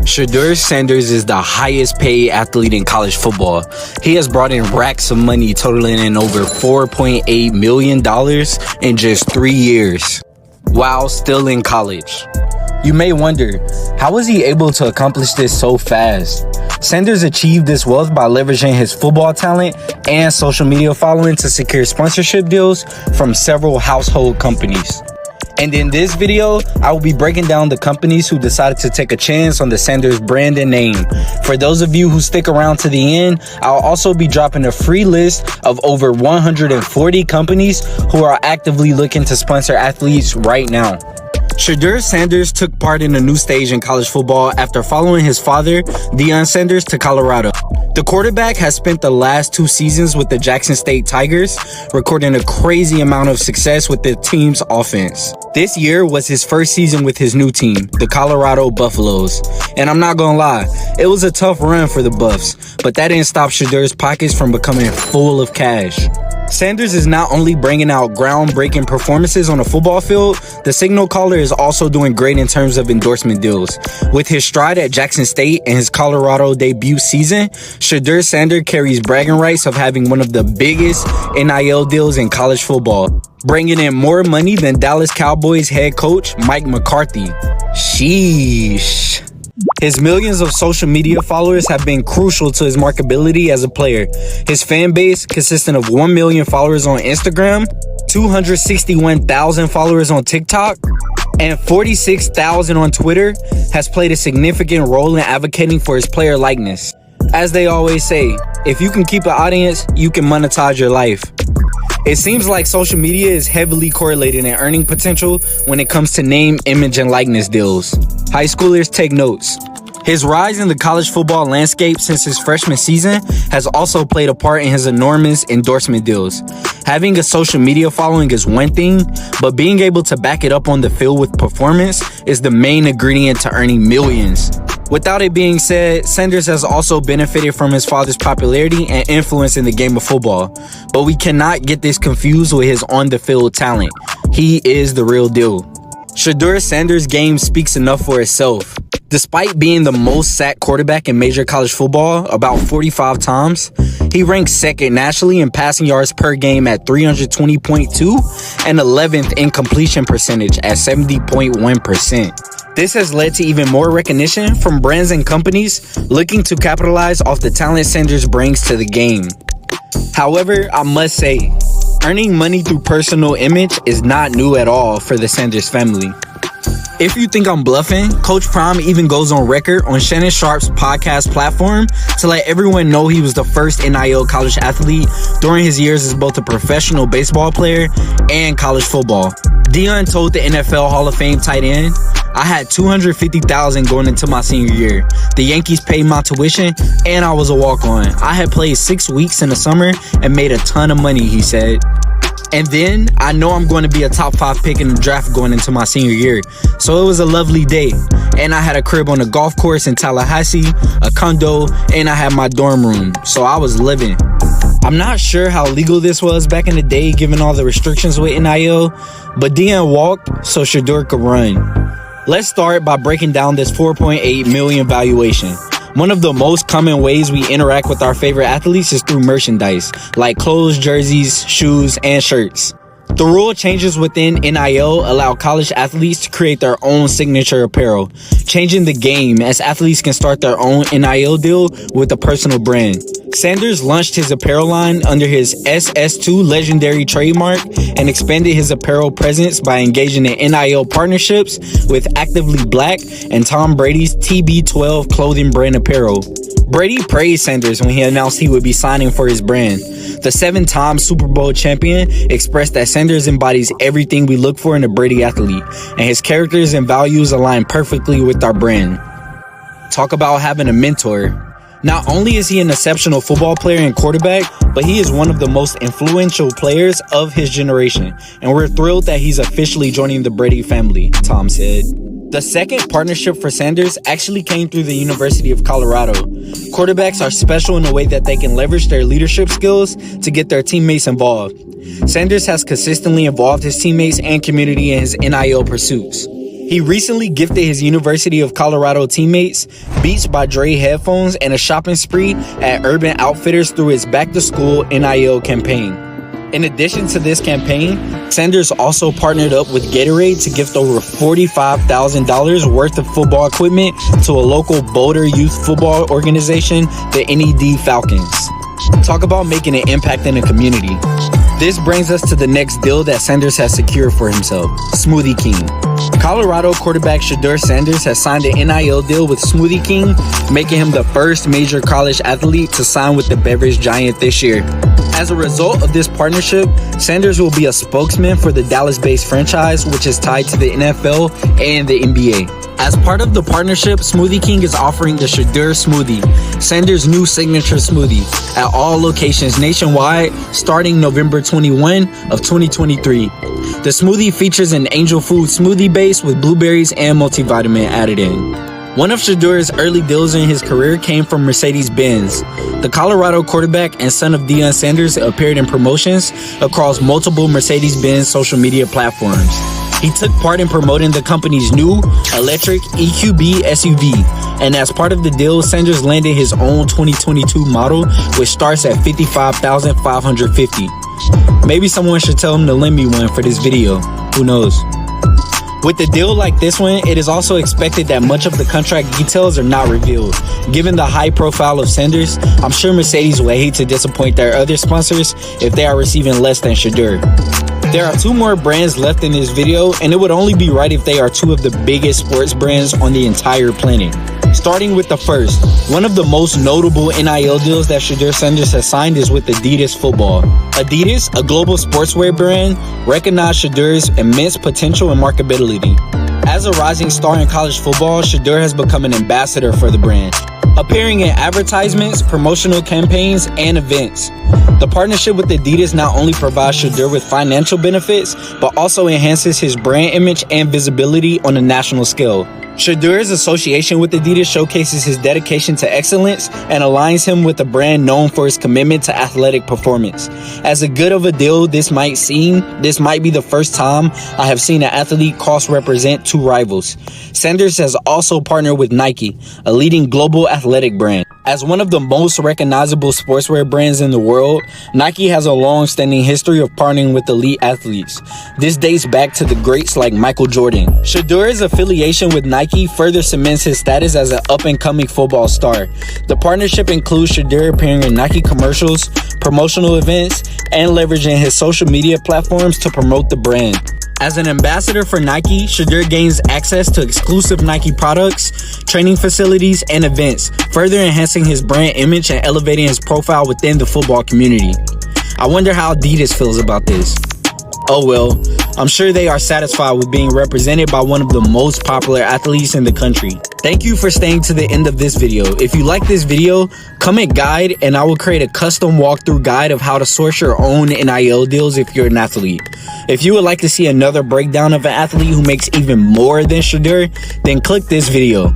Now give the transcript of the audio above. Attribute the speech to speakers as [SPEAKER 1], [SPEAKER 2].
[SPEAKER 1] Shedeur Sanders is the highest paid athlete in college football. He has brought in racks of money totaling in over $4.8 million in just 3 years, while still in college. You may wonder, how was he able to accomplish this so fast? Sanders achieved this wealth by leveraging his football talent and social media following to secure sponsorship deals from several household companies. And in this video, I will be breaking down the companies who decided to take a chance on the Sanders brand and name. For those of you who stick around to the end, I'll also be dropping a free list of over 140 companies who are actively looking to sponsor athletes right now. Shedeur Sanders took part in a new stage in college football after following his father, Deion Sanders, to Colorado. The quarterback has spent the last 2 seasons with the Jackson State Tigers, recording a crazy amount of success with the team's offense. This year was his first season with his new team, the Colorado Buffaloes. And I'm not gonna lie, it was a tough run for the Buffs, but that didn't stop Shedeur's pockets from becoming full of cash. Sanders is not only bringing out groundbreaking performances on a football field, the signal caller is also doing great in terms of endorsement deals. With his stride at Jackson State and his Colorado debut season, Shedeur Sanders carries bragging rights of having one of the biggest NIL deals in college football, bringing in more money than Dallas Cowboys head coach Mike McCarthy. Sheesh. His millions of social media followers have been crucial to his marketability as a player. His fan base, consisting of 1 million followers on Instagram, 261,000 followers on TikTok, and 46,000 on Twitter, has played a significant role in advocating for his player likeness. As they always say, if you can keep an audience, you can monetize your life. It seems like social media is heavily correlated in earning potential when it comes to name, image, and likeness deals. High schoolers, take notes. His rise in the college football landscape since his freshman season has also played a part in his enormous endorsement deals. Having a social media following is one thing, but being able to back it up on the field with performance is the main ingredient to earning millions. Without it being said, Sanders has also benefited from his father's popularity and influence in the game of football. But we cannot get this confused with his on-the-field talent. He is the real deal. Shedeur Sanders' game speaks enough for itself. Despite being the most sacked quarterback in major college football, about 45 times, he ranks second nationally in passing yards per game at 320.2 and 11th in completion percentage at 70.1%. This has led to even more recognition from brands and companies looking to capitalize off the talent Sanders brings to the game. However, I must say, earning money through personal image is not new at all for the Sanders family. If you think I'm bluffing, Coach Prime even goes on record on Shannon Sharp's podcast platform to let everyone know he was the first NIL college athlete during his years as both a professional baseball player and college football. Deion told the NFL Hall of Fame tight end, "I had $250,000 going into my senior year. The Yankees paid my tuition, and I was a walk-on. I had played 6 weeks in the summer and made a ton of money," he said. And then, I know I'm going to be a top 5 pick in the draft going into my senior year. So it was a lovely day. And I had a crib on a golf course in Tallahassee, a condo, and I had my dorm room. So I was living. I'm not sure how legal this was back in the day given all the restrictions with NIL, but Deion walked so Shedeur could run. Let's start by breaking down this $4.8 million valuation. One of the most common ways we interact with our favorite athletes is through merchandise, like clothes, jerseys, shoes, and shirts. The rule changes within NIL allow college athletes to create their own signature apparel, changing the game as athletes can start their own NIL deal with a personal brand. Sanders launched his apparel line under his SS2 legendary trademark and expanded his apparel presence by engaging in NIL partnerships with Actively Black and Tom Brady's TB12 clothing brand apparel. Brady praised Sanders when he announced he would be signing for his brand. The 7-time Super Bowl champion expressed that Sanders embodies everything we look for in a Brady athlete, and his characters and values align perfectly with our brand. Talk about having a mentor. Not only is he an exceptional football player and quarterback, but he is one of the most influential players of his generation, and we're thrilled that he's officially joining the Brady family, Tom said. The second partnership for Sanders actually came through the University of Colorado. Quarterbacks are special in a way that they can leverage their leadership skills to get their teammates involved. Sanders has consistently involved his teammates and community in his NIL pursuits. He recently gifted his University of Colorado teammates Beats by Dre headphones and a shopping spree at Urban Outfitters through his back-to-school NIL campaign. In addition to this campaign, Sanders also partnered up with Gatorade to gift over $45,000 worth of football equipment to a local Boulder youth football organization, the NED Falcons. Talk about making an impact in the community. This brings us to the next deal that Sanders has secured for himself, Smoothie King. Colorado quarterback Shedeur Sanders has signed an NIL deal with Smoothie King, making him the first major college athlete to sign with the beverage giant this year. As a result of this partnership, Sanders will be a spokesman for the Dallas-based franchise, which is tied to the NFL and the NBA. As part of the partnership, Smoothie King is offering the Shedeur Smoothie, Sanders' new signature smoothie, at all locations nationwide starting November 21 of 2023. The smoothie features an angel food smoothie base with blueberries and multivitamin added in. One of Shedeur's early deals in his career came from Mercedes-Benz. The Colorado quarterback and son of Deion Sanders appeared in promotions across multiple Mercedes-Benz social media platforms. He took part in promoting the company's new electric EQB SUV, and as part of the deal, Sanders landed his own 2022 model, which starts at $55,550. Maybe someone should tell him to lend me one for this video. Who knows? With a deal like this one, it is also expected that much of the contract details are not revealed. Given the high profile of Sanders, I'm sure Mercedes will hate to disappoint their other sponsors if they are receiving less than Shedeur. There are two more brands left in this video, and it would only be right if they are two of the biggest sports brands on the entire planet. Starting with the first, one of the most notable NIL deals that Shedeur Sanders has signed is with Adidas Football. Adidas, a global sportswear brand, recognized Shedeur's immense potential and marketability. As a rising star in college football, Shedeur has become an ambassador for the brand, appearing in advertisements, promotional campaigns, and events. The partnership with Adidas not only provides Shedeur with financial benefits, but also enhances his brand image and visibility on a national scale. Shedeur's association with Adidas showcases his dedication to excellence and aligns him with a brand known for its commitment to athletic performance. As good of a deal this might seem, this might be the first time I have seen an athlete cross-represent two rivals. Sanders has also partnered with Nike, a leading global athletic brand. As one of the most recognizable sportswear brands in the world, Nike has a long-standing history of partnering with elite athletes. This dates back to the greats like Michael Jordan. Shedeur's affiliation with Nike further cements his status as an up-and-coming football star. The partnership includes Shedeur appearing in Nike commercials, promotional events, and leveraging his social media platforms to promote the brand. As an ambassador for Nike, Shedeur gains access to exclusive Nike products, training facilities, and events, further enhancing his brand image and elevating his profile within the football community. I wonder how Adidas feels about this. Oh well, I'm sure they are satisfied with being represented by one of the most popular athletes in the country. Thank you for staying to the end of this video. If you like this video, comment guide and I will create a custom walkthrough guide of how to source your own NIL deals if you're an athlete. If you would like to see another breakdown of an athlete who makes even more than Shedeur, then click this video.